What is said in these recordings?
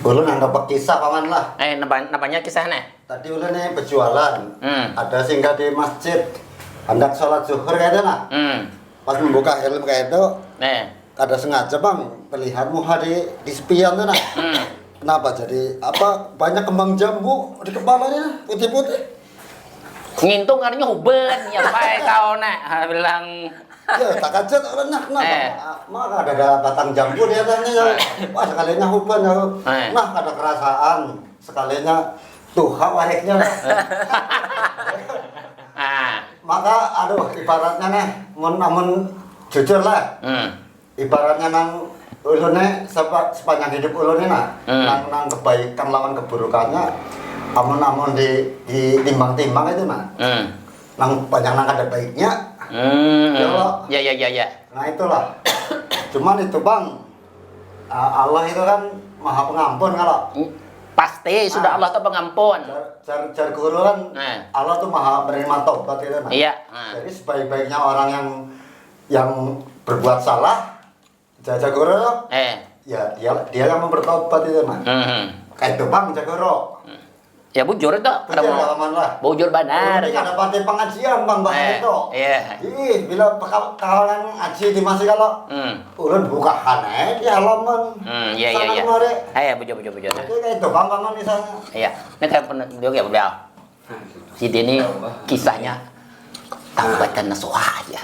Ulun ada kisah paman lah. Namanya kisahnya. Tadi ulun nih berjualan. Ada singgah di masjid. Hendak sholat zuhur kayaknya nak. Pas membuka helm kayak itu. Ada sengaja bang pelihat muka di spion tuh nak. Kenapa jadi apa banyak kembang jambu di kepalanya putih-putih? Ngintung artinya huben ya baik kau nak bilang. Ya tak kaget orang nak kenapa? Maka ada batang jambu di atasnya. Wah sekalinya huben ya. Nah ada kerasaan sekalinya tuh wareknya. Maka aduh ibaratnya nih namun jujur lah. Ibaratnya nang ulunnya sepanjang hidup ulunnya nang kebaikan lawan keburukannya amun di timbang-timbang itu nang banyak nang ada baiknya ya nah itulah cuman itu bang Allah itu kan maha pengampun kalau pasti sudah Allah tuh pengampun jar guru kan Allah tuh maha menerima taubat itu jadi sebaik-baiknya orang yang berbuat salah Jagoro ya dia yang mau bertobat itu kayak itu bang Jagoro ya bujur itu bujur benar ini ada pantai pengajian bang itu ih bila kawan ngaji di masih kalau ulun buka hane di halaman iya bujur kayak itu bang misalnya iya ini kayak pernah juga ya beliau si Dini kisahnya taubatan nasuha aja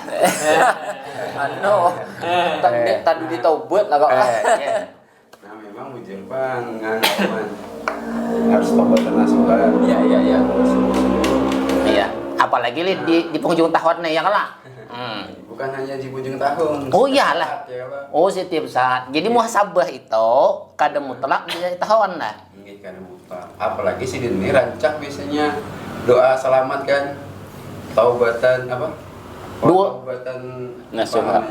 tadi ditaubat lah kok nah memang bujur bang harus taubatan nasuha iya apalagi di penghujung tahun nih ya kalah bukan hanya di penghujung tahun oh iyalah setiap saat jadi muhasabah itu kadang mutlak di tahun lah kadang mutlak apalagi si Dini rancak biasanya doa selamat kan taubatan apa? Taubatan nasuha.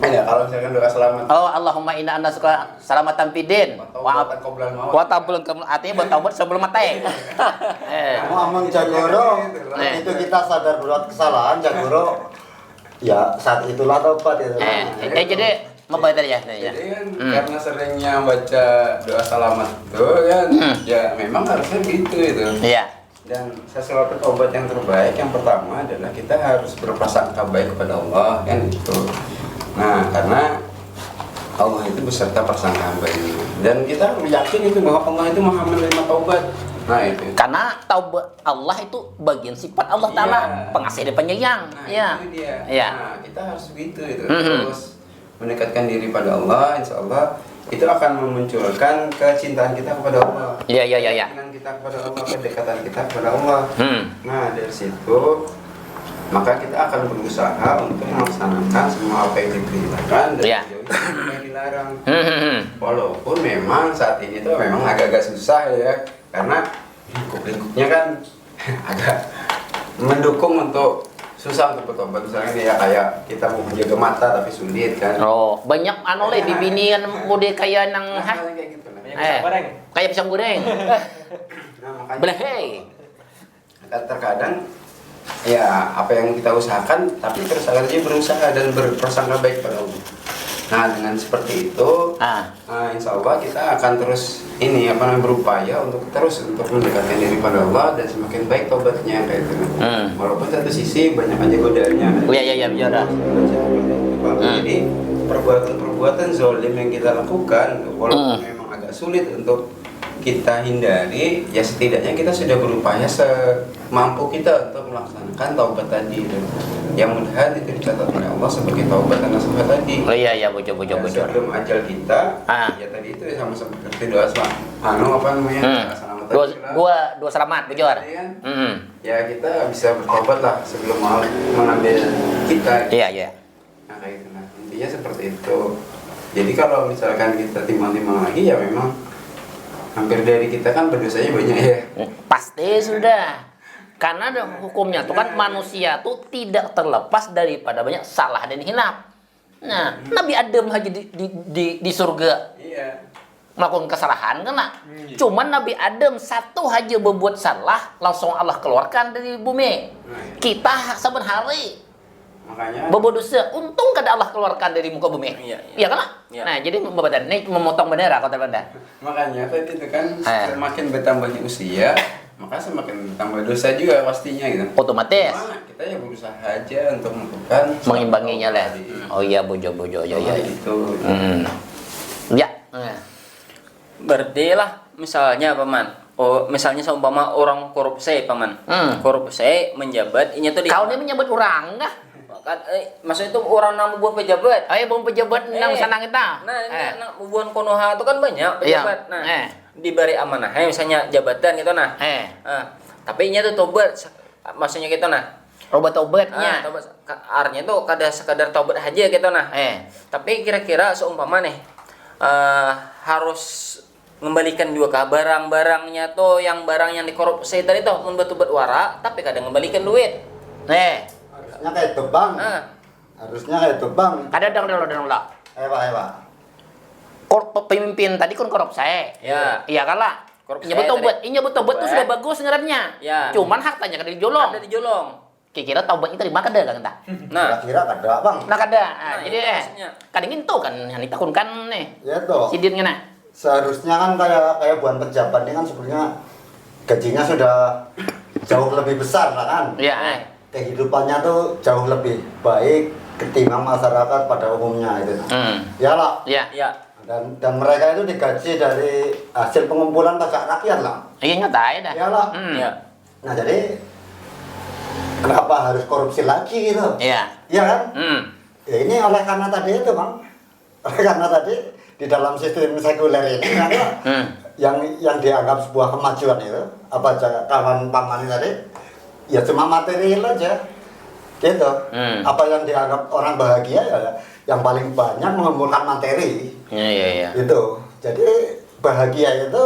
Ya kalau misalkan doa selamat. Oh Allahumma inna nas'aluka salamatan fid taubatan qoblal maut. Wa taubul artinya buat taubat sebelum mati. Ngomong Jagoro, itu kita sadar berbuat kesalahan Jagoro. Ya saat itulah taubat itu. Jadi apa tadi ya? Jadi kan karena seringnya baca doa selamat itu kan ya memang harusnya gitu itu. Iya. Dan sesuatu obat yang terbaik yang pertama adalah kita harus berprasangka baik kepada Allah kan itu. Nah karena Allah itu beserta prasangka baik dan kita yakin itu bahwa Allah itu maha menerima taubat. Nah itu. Karena taubat Allah itu bagian sifat Allah Taala pengasih dan penyayang. Nah itu dia. Iya. Nah kita harus begitu itu terus mendekatkan diri pada Allah, insya Allah itu akan memunculkan kecintaan kita kepada Allah. Iya. Kecintaan kita kepada Allah, kedekatan kita kepada Allah. Nah dari situ maka kita akan berusaha untuk melaksanakan semua apa yang diperintahkan dan apa yang dilarang. Walaupun memang saat ini tuh memang agak-agak susah ya, karena lingkup-lingkupnya kan agak mendukung untuk susah untuk bertobat misalnya ya kayak kita mau menjaga mata tapi sulit kan. Oh, banyak le bibinian mode kayak nang kayak gitu. Kayak pisang goreng. Nah, makanya Belehei. Terkadang ya apa yang kita usahakan tapi terus aja berusaha dan berprasangka baik pada Allah. Nah, dengan seperti itu insya Allah kita akan terus berupaya untuk mendekatkan diri pada Allah dan semakin baik tobatnya kayak itu. Walaupun satu sisi banyak aja godaannya. Iya biara. Jadi perbuatan zolim yang kita lakukan walaupun memang agak sulit untuk kita hindari, ya setidaknya kita sudah berupaya semampu kita untuk melaksanakan taubat tadi itu. Yang mudahan itu dicatat oleh Allah sebagai taubat dan nasuha tadi. Oh iya bocor. Sebelum ajal kita, ya tadi itu sama seperti doa dua selamat bocor. Ya kita bisa bertobat lah sebelum mau mengambil kita. Iya. Nah kayak gitu. Nah, intinya seperti itu. Jadi kalau misalkan kita timbang-timbang lagi ya memang hampir dari kita kan berdosanya banyak ya. Pasti sudah. Karena hukumnya itu kan manusia tuh tidak terlepas daripada banyak salah dan hilaf. Nah, Nabi Adam aja di surga melakukan kesalahan kan nak. Cuman Nabi Adam satu aja berbuat salah langsung Allah keluarkan dari bumi. Kita saban hari Makanya berbuat dosa, untung kada Allah keluarkan dari muka bumi. Iya kan? Iya. Nah, jadi ini memotong bendera kata Banda. makanya tadi itu kan semakin bertambahnya usia, maka semakin bertambah dosa juga pastinya gitu. Otomatis Cuma kita ya berusaha aja untuk melakukan mengimbanginya lah. tadi. Oh iya, bojo-bojo, ya ya. Gitu. Ya. Berarti lah misalnya paman. Oh, misalnya seumpama orang korupsi paman. Korupsi menjabat ini tuh di Kau ini menyebut orang kah? kan maksudnya itu orang nang bubuhan pejabat. Ayo bom pejabat nang sanang kita. Nah, ini anak bubuhan Konoha itu kan banyak pejabat. Nah, diberi amanah misalnya jabatan gitu nah. Tapi ini tuh tobat maksudnya gitu nah. Obat-obatnya. Tobat artinya tuh kada sekadar tobat aja gitu nah. Tapi kira-kira seumpama nih harus mengembalikan juga ke barang-barangnya tuh yang barang yang dikorupsi tadi tuh membuat wara tapi kadang mengembalikan duit. Harusnya kayak itu bang. Harusnya kayak itu bang. Ada dong. Pemimpin tadi kan korupsi. Ya. Iya kan lah. Korupsi Nyebut tobat tuh sudah bagus sebenarnya. Ya. Cuman hartanya kada dijolong. Ada dijolong. Kira-kira taubatnya terima kada kan entah. Nah, Kira-kira ada bang. Nah kada. Jadi itu maksudnya. kadang itu kan yang ditakutkan nih. Ya toh. Sidin kena. Seharusnya kan kayak buan pejabat ini kan sebenarnya gajinya sudah jauh lebih besar lah kan. Iya. Kehidupannya tuh jauh lebih baik ketimbang masyarakat pada umumnya itu. Ya lah. Iya. ya. Dan mereka itu digaji dari hasil pengumpulan pajak rakyat lah. Iya nyata ya dah. Ya lah. Ya. Nah jadi kenapa harus korupsi lagi gitu? Iya. Iya kan? Ya ini oleh karena tadi itu bang. Oleh karena tadi di dalam sistem sekuler ini kan, yang dianggap sebuah kemajuan itu apa aja kawan paman tadi ya cuma material aja gitu. Apa yang dianggap orang bahagia ya yang paling banyak mengumpulkan materi. Iya. Itu jadi bahagia itu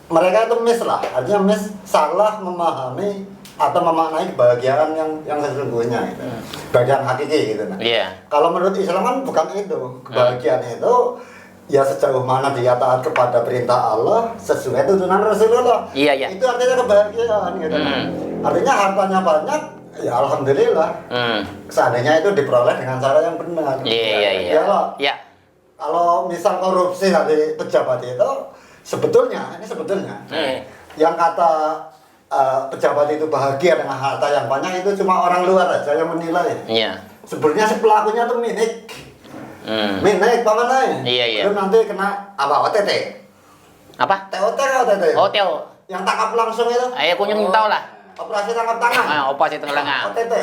mereka itu miss lah, artinya miss salah memahami atau memaknai kebahagiaan yang sesungguhnya gitu. Bagian hakiki gitu nah. Iya. Kalau menurut Islam kan bukan itu. Kebahagiaan itu ya sejauh mana dia taat kepada perintah Allah sesuai tuntunan Rasulullah. Iya. Itu artinya kebahagiaan gitu. Artinya hartanya banyak, ya alhamdulillah. Seandainya itu diperoleh dengan cara yang benar. Iya. Ya. Kalau misal korupsi dari pejabat itu sebetulnya yang kata pejabat itu bahagia dengan harta yang banyak itu cuma orang luar aja yang menilai. Iya. Sebenarnya si pelakunya tuh minik. Minik pamannya. Iya. Belum nanti kena apa OTT. Apa? TOT kan OTT. Oh, Teo. Yang tangkap langsung itu. Ayo kunyung tahu lah. Operasi tangkap tangan. Operasi tengah. OTT.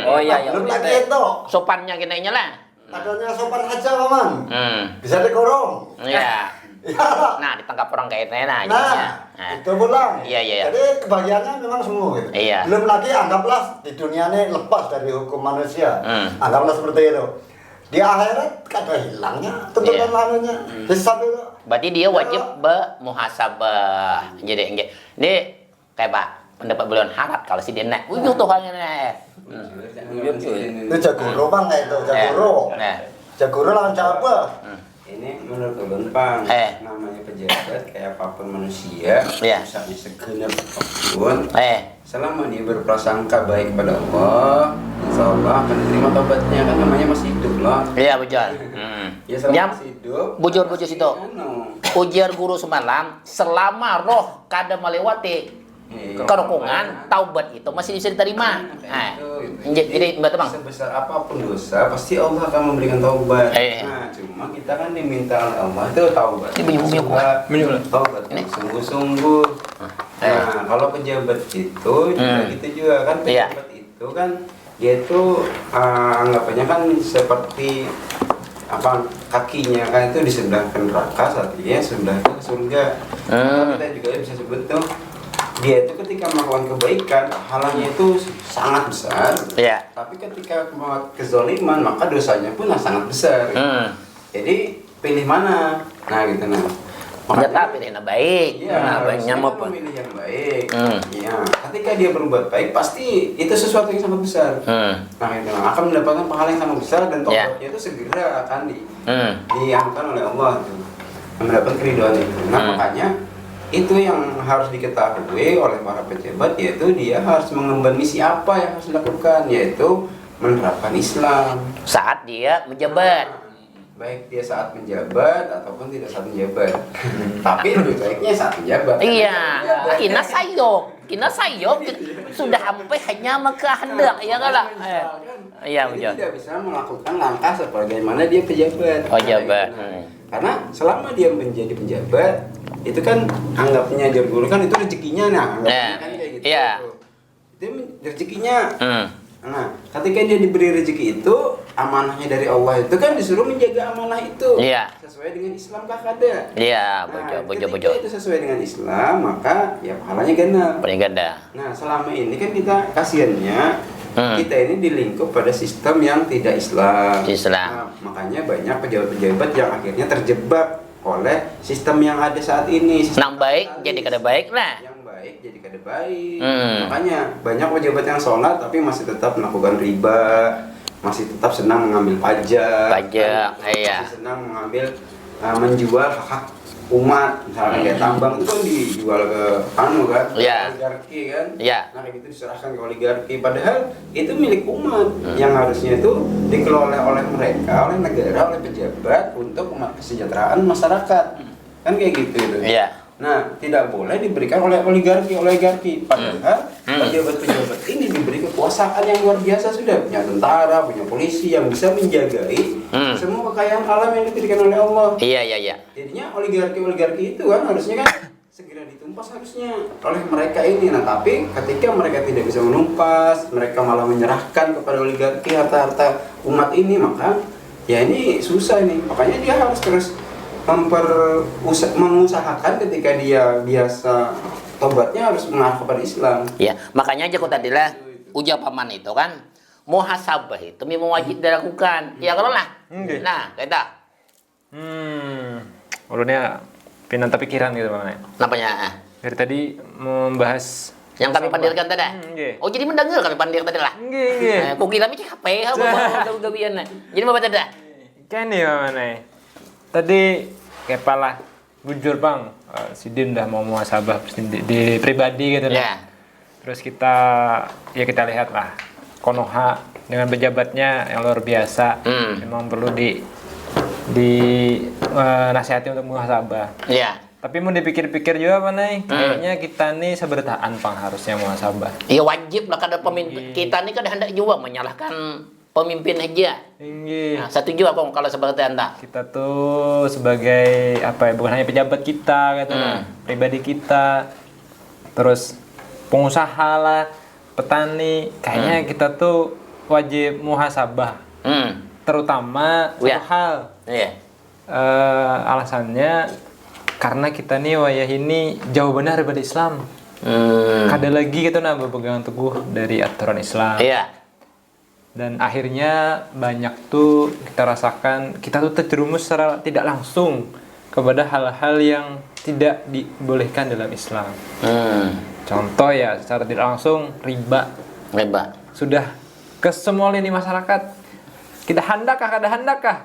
Oh iya ya. Belum lagi itu. Sopannya kinainya lah. Adanya sopan aja paman. Bisa dikorong. Iya. Ya. Nah, ditangkap orang kayak itu nah. Itu pulang. Iya. Jadi kebahagiaannya memang semua gitu. Iya. Belum lagi anggaplah di dunia ini lepas dari hukum manusia. Anggaplah seperti itu. Di akhirat kada hilangnya tuntutan lainnya. Hisab itu. Berarti dia wajib bermuhasabah. Jadi ini kayak Pak pendapat beliau harap kalau si dia naik. Tuh halnya. Itu jagoro bang itu jagoro. Jagoro lawan siapa? Ini menurut ulun bang, namanya pejabat kayak apapun manusia, misalnya segenap apapun, selama dia berprasangka baik pada Allah, insya Allah akan diterima tobatnya, kan namanya masih hidup loh. Iya betul. Ya selama masih hidup. Bujur situ. Ujar guru semalam, selama roh kada melewati kerokongan, taubat itu masih bisa diterima. Jadi mbak Bang. Sebesar apapun dosa, pasti Allah akan memberikan taubat. Nah, cuma kita kan diminta oleh Allah itu taubat. Taubat sungguh-sungguh. Nah, kalau pejabat itu gitu juga kan pejabat itu kan dia itu anggapannya kan seperti apa kakinya kan itu di sebelah neraka, artinya sebelah ke surga. Kita juga bisa sebut tuh dia itu ketika melakukan kebaikan halanya itu sangat besar, tapi ketika melakukan kezaliman maka dosanya pun sangat besar. Jadi pilih mana? Nah gitu nah. Makanya pilih yang baik. Banyak apa? Pilih yang baik. Ya, ketika dia berbuat baik pasti itu sesuatu yang sangat besar. Nah itu akan mendapatkan pahala yang sangat besar dan tobatnya itu segera akan diangkat oleh Allah itu, mendapat keridhaan itu. Nah makanya itu yang harus diketahui oleh para pejabat, yaitu dia harus mengemban misi apa yang harus dilakukan, yaitu menerapkan Islam. Saat dia menjabat. Baik dia saat menjabat ataupun tidak saat menjabat. Tapi lebih baiknya saat menjabat. Iya, kina sayok sudah sampai hanya kehendak, ya kan lah. Iya, Dia betul. tidak bisa melakukan langkah sebagaimana dia pejabat. Oh, jabat. Karena selama dia menjadi penjabat, itu kan anggapnya guru kan itu rezekinya, nah anggapnya kan kayak gitu. Iya. Itu rezekinya. Hmm. Nah, ketika dia diberi rezeki itu, amanahnya dari Allah itu kan disuruh menjaga amanah itu. Iya. Sesuai dengan Islam kada. Iya, Nah, betul. ketika itu sesuai dengan Islam, maka ya pahalanya genap. Paling ganda. Nah, selama ini kan kita kasihannya kita ini dilingkup pada sistem yang tidak Islam. Islam. Nah, makanya banyak pejabat-pejabat yang akhirnya terjebak oleh sistem yang ada saat ini. Nang baik jadi kada baik lah. Yang baik jadi kada baik. Hmm. Makanya banyak pejabat yang sholat tapi masih tetap melakukan riba, masih tetap senang mengambil pajak. Pajak, iya. Masih senang mengambil menjual hak umat, misalnya kayak tambang itu kan dijual ke anu kan, Iya. oligarki kan. Iya. Nah kayak gitu diserahkan ke oligarki, padahal itu milik umat yang harusnya itu dikelola oleh mereka, oleh negara, oleh pejabat untuk kesejahteraan masyarakat. Kan kayak gitu itu. Iya. Nah, tidak boleh diberikan oleh oligarki. Padahal pejabat-pejabat ini diberi kekuasaan yang luar biasa sudah. Punya tentara, punya polisi yang bisa menjagai semua kekayaan alam yang diberikan oleh Allah. Iya. Jadinya oligarki-oligarki itu kan harusnya kan segera ditumpas harusnya oleh mereka ini. Nah, tapi ketika mereka tidak bisa menumpas, mereka malah menyerahkan kepada oligarki harta-harta umat ini, maka ya ini susah nih. Makanya dia harus terus mengusahakan ketika dia biasa tobatnya harus mengarah kepada Islam. Ya, makanya aja kok tadi lah ujar paman itu kan muhasabah itu memang wajib dilakukan. Ya kalau lah. Nah, kita. Ulunnya pinanta pikiran gitu Bang. Napanya? Dari tadi membahas Yang kami pandirkan tadi. Nggih. Oh, jadi mendengar kami pandirkan tadi lah. Nggih. Kok kira mesti HP apa gawian. Jadi apa tadi? Kan nih mana? Tadi kepala bujur Bang, si Din udah mau muhasabah di pribadi gitu Ya. Terus kita lihat lah Konoha dengan pejabatnya yang luar biasa. Memang perlu nasihati untuk muhasabah. Iya. Tapi mau dipikir-pikir juga apa nih? Kayaknya kita nih sebertaan Bang harusnya muhasabah. Ya wajib lah kada pemimpin kita ni kada hendak juga menyalahkan pemimpin aja. Tinggi. Nah, setuju apa kalau seperti anda? Kita tuh sebagai bukan hanya pejabat kita gitu pribadi kita, terus pengusaha lah, petani, kayaknya kita tuh wajib muhasabah. Terutama satu hal. Iya. Alasannya karena kita nih wayah ini jauh benar daripada Islam. Kada lagi gitu berpegang teguh dari aturan Islam. Iya. Dan akhirnya banyak tuh kita rasakan kita tuh terjerumus secara tidak langsung kepada hal-hal yang tidak dibolehkan dalam Islam. Contoh ya secara tidak langsung riba. Sudah ke semua lini masyarakat. Kita handakkah kada handakkah?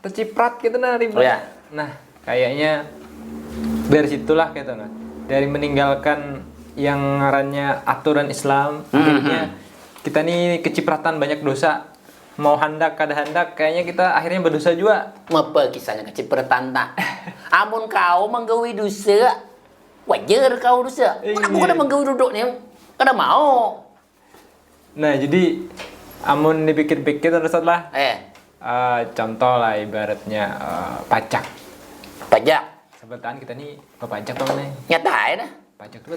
Terciprat gitu nah riba. Oh, ya. Nah, kayaknya dari situlah gitu nah. Dari meninggalkan yang ngarannya aturan Islam akhirnya kita nih kecipratan banyak dosa. Mau handak kada handak kayaknya kita akhirnya berdosa juga. Apa kisahnya kecipratan tak? Amun kau menggawi dosa, wajar kau dosa. Aku kada menggawi duduk nih, kada mau. Nah, jadi amun dipikir-pikir terus lah. Contoh lah ibaratnya pajak. Sebetulnya kita nih pajak apa nih? Nyatain dah. Pajak itu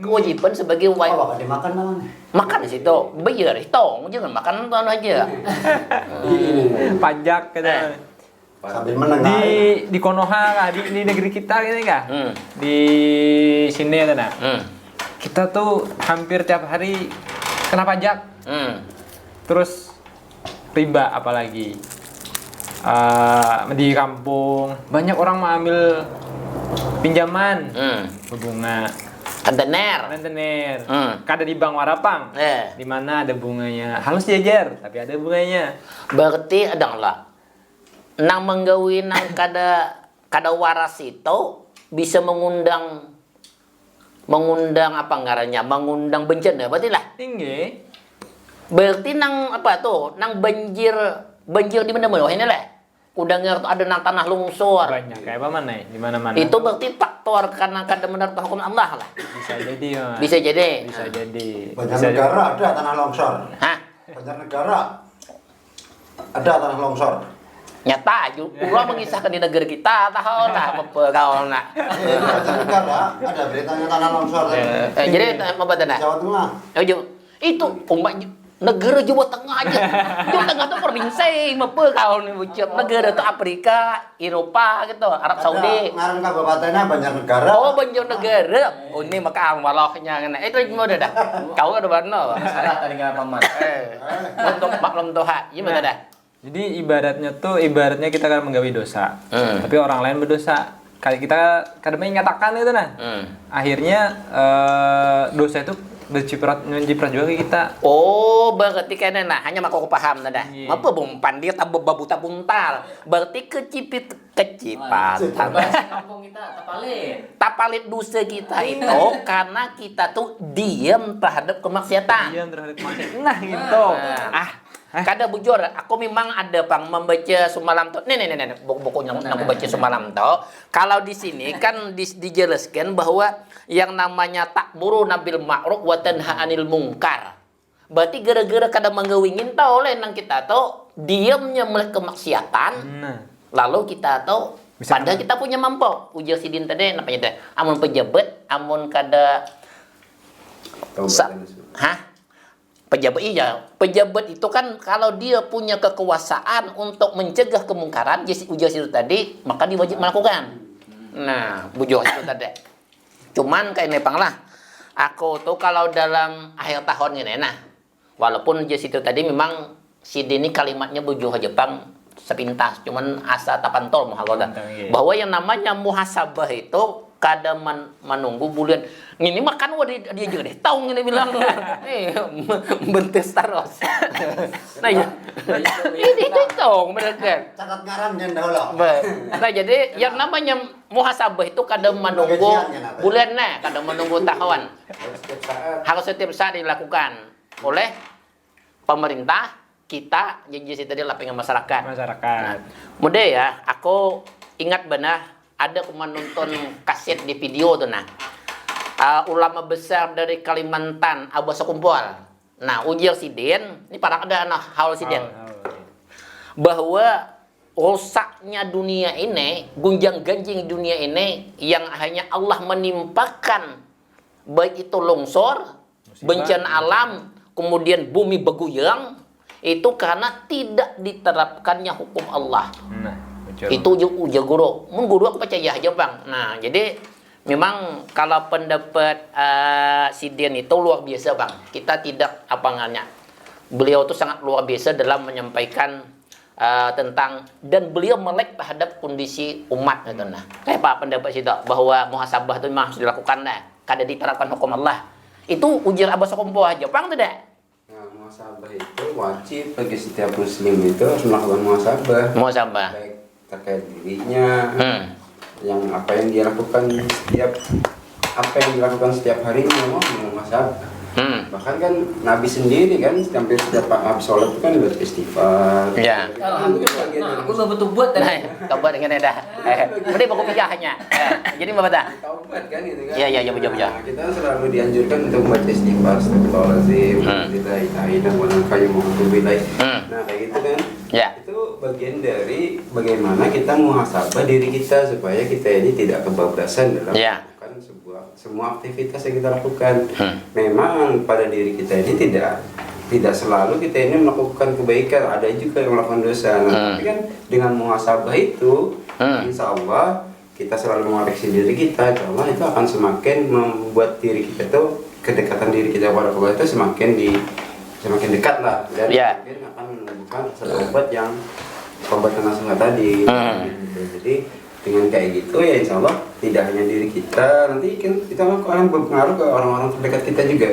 Kewajiban sebagai Oh, bakal dimakan namanya. makan di situ, bayar hitung, jangan makan tuan aja. pajak gitu. Sambil menengah. Di Konoha lah, di negeri kita gitu kan. Di sini ya nah. Kita tuh hampir tiap hari kena pajak. Terus riba apalagi. Di kampung banyak orang mengambil pinjaman berbunga Rentenir. Kada di bank warapang di mana ada bunganya halus jajar tapi ada bunganya. Berarti adalah nang menggawi nang kada waras itu bisa mengundang apa ngarannya? Mengundang bencana berarti lah. Tinggi. Berarti nang apa tuh? Nang banjir di mana-mana ini lah. Udah ngerti ada nang tanah longsor. Banyak kayak apa mana? Di mana-mana. Itu berarti faktor karena kada menerapkan hukum Allah lah. Bisa jadi, Mas. Bisa jadi. Bisa jadi. Banyak Bisa negara ada tanah longsor. Hah? Banyak negara ada tanah longsor. Nyata ulah mengisahkan di negeri kita tahu lah apa kau nak. Banyak negara ada beritanya tanah longsor. Jadi apa tanda? Jawa Tengah. Itu umpah negara Jawa Tengah aja. Jawa Tengah tuh provinsi apa kau nih bucap. Negara tuh Afrika, Eropa gitu, Arab Saudi. Ngarang kabupatennya banyak negara. Oh, banyak negara. Oh, ini maka walahnya ngene. Itu gimana dah? Kau ada mana? Salah tadi nggak paman. Untuk maklum Tuhan, gimana dah? Jadi ibaratnya kita kan menggawe dosa, tapi orang lain berdosa. Kita kadang menyatakan itu nah. Akhirnya dosa itu menciprat juga ke kita. Oh, berarti kayaknya nah hanya aku paham nada. Iya. Apa bumpan dia tabuk babu tabuntal. Berarti kecipatan. Kampung kita Tapalit. Tapalit dosa kita itu karena kita tuh diam terhadap kemaksiatan. Diam terhadap maksiat. Nah, gitu. Kada bujur, aku memang ada pang membaca semalam tuh. Nih, buku yang aku baca semalam tuh. Kalau di sini kan dijelaskan bahwa yang namanya ta'muruna bil ma'ruf wa tanha 'anil munkar. Berarti gara-gara kada menggawingin tau oleh nang kita tuh diamnya melek kemaksiatan. Lalu kita tuh padahal kita punya mampu. Ujar sidin tadi namanya teh. Amun pejabat, amun kada hah? Pejabat itu kan kalau dia punya kekuasaan untuk mencegah kemungkaran, ujar itu tadi, maka dia wajib melakukan. Nah, bujur itu tadi. Cuman kayak nepang lah. Aku tuh kalau dalam akhir tahun ini, nah, walaupun ujar itu tadi memang si Dini kalimatnya bujur Jepang sepintas, cuman asa tapantol mahaloda. Bahwa yang namanya muhasabah itu kada menunggu bulan ini makan dia juga deh tahu ini bilang bentes terus nah ya itu tahu mereka Catat ngaran dan dahulu. nah jadi yang namanya muhasabah itu kada menunggu bulan kada menunggu tahun harus setiap saat dilakukan oleh pemerintah kita jadi tadi lapangan masyarakat. Nah, mudah ya aku ingat benar ada nonton kaset di video tuh nah ulama besar dari Kalimantan Abah Sekumpul. Nah ujar sidin ini para ada anak haul sidin bahwa rusaknya dunia ini gunjang ganjing dunia ini yang hanya Allah menimpakan baik itu longsor bencana alam kemudian bumi bergoyang itu karena tidak diterapkannya hukum Allah. Itu ujar guru. Mun guru aku percaya aja bang. Nah jadi memang kalau pendapat Sidin itu luar biasa bang. Kita tidak apangannya. Beliau itu sangat luar biasa dalam menyampaikan tentang dan beliau melek terhadap kondisi umat gitu nah. Kayak apa pendapat situ bahwa muhasabah itu memang harus dilakukan dah. Kada diterapkan hukum Allah. Itu ujar Abah Sokompo aja bang tidak? Muhasabah itu wajib bagi setiap muslim itu harus melakukan muhasabah. Muhasabah. Baik terkait dirinya, yang apa yang dia lakukan setiap harinya mau muhasabah. Bahkan kan Nabi sendiri kan hampir setiap habis sholat itu kan beristighfar. Ya. Aku betul buat tadi. Taubat dengan dah. Ini baku pijahnya. Jadi apa dah? Taubat kan gitu kan. Iya betul. Nah, kita selalu dianjurkan untuk membaca istighfar, astagfirullahaladzim, nah kayak gitu kan. Ya. Itu bagian dari bagaimana kita muhasabah diri kita supaya kita ini tidak kebablasan dalam melakukan semua aktivitas yang kita lakukan. Memang pada diri kita ini tidak selalu kita ini melakukan kebaikan, ada juga yang melakukan dosa. Nah, tapi kan dengan muhasabah itu, insya Allah kita selalu mengoreksi diri kita, insya Allah itu akan semakin membuat diri kita tuh kedekatan diri kita kepada Allah itu semakin dekat lah, dan mungkin akan menemukan obat yang obat nasihat tadi. Jadi dengan kayak gitu ya insya Allah tidak hanya diri kita, nanti kan kita akan berpengaruh ke orang-orang terdekat kita juga.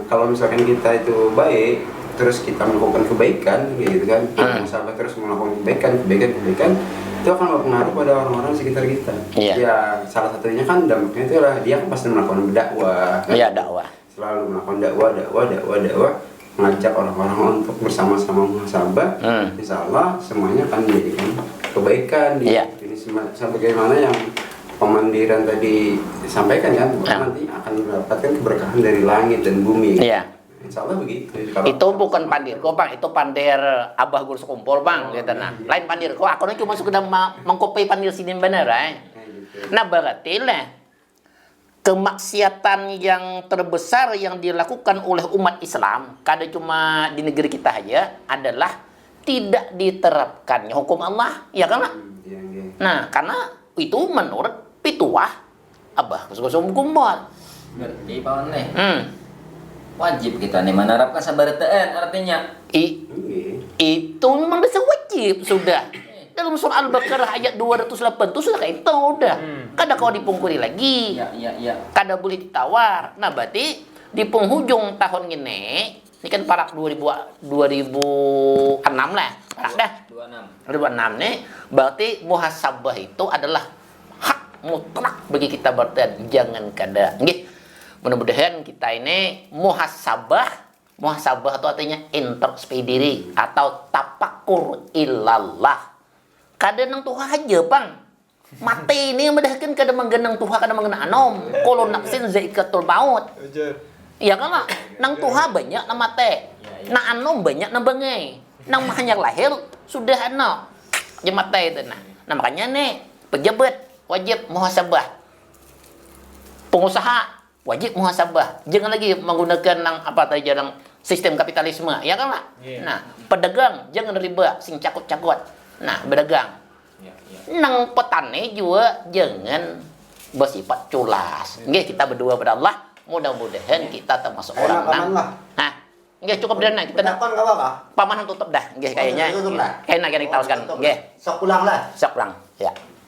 Kalau misalkan kita itu baik terus kita melakukan kebaikan gitu kan, sahabat terus melakukan kebaikan itu akan berpengaruh pada orang-orang sekitar kita. Ya salah satunya kan dampaknya itu adalah dia kan pasti melakukan dakwah kan? Dakwah, selalu melakukan dakwah mengajak orang-orang untuk bersama-sama muhasabah, insya Allah semuanya akan menjadikan kebaikan. Ini sebagaimana yang pemandiran tadi disampaikan kan, nanti akan mendapatkan keberkahan dari langit dan bumi. Insya Allah begitu. Itu bukan pandir kok bang, itu pandir abah guru sekumpul bang, gitu nah. Lain pandir kok, aku cuma sekedar mengkopi pandir sini bener, Nah berarti lah kemaksiatan yang terbesar yang dilakukan oleh umat Islam, kada cuma di negeri kita aja, adalah tidak diterapkannya hukum Allah, ya kan? Nah, karena itu menurut pituah abah kusum kumpul. Berarti Pak nih. Wajib kita nih menerapkan sabar TN artinya. Itu memang dasar wajib sudah. Dalam surah Al-Baqarah ayat 208 itu sudah kayak itu udah. Kada kau dipungkiri lagi. Kada boleh ditawar. Nah, berarti di penghujung tahun ini kan parak 2006 lah. Parak dah. 2006 nih berarti muhasabah itu adalah hak mutlak bagi kita berdan. Jangan kada. Nggih. Mudah-mudahan kita ini muhasabah itu artinya introspeksi diri atau tapakur ilallah. Kada nang Tuhan aja bang, mati ini medahkan kada menggenang Tuhan, kada mengenang anom. Kalau naksin zaikatul maut, iya kan lah. Nang Tuhan banyak nang mati, nang anom banyak nang bangai, nang hanya lahir sudah anak mati itu nah. Nah makanya nih pejabat wajib muhasabah, pengusaha wajib muhasabah. Jangan lagi menggunakan nang apa tadi nang sistem kapitalisme, ya kan lah. Nah pedagang jangan riba, sing cakut-cakut. Nah, berdagang. Nang petani juga jangan bersifat culas. Nggih, kita berdoa pada Allah, mudah-mudahan kita termasuk orang nang. Nah, nggih cukup dana kita nak. Paman tutup dah. Nggih kayaknya. Kayaknya kita teruskan. Nggih. Sok pulang lah. Sok pulang. Ya.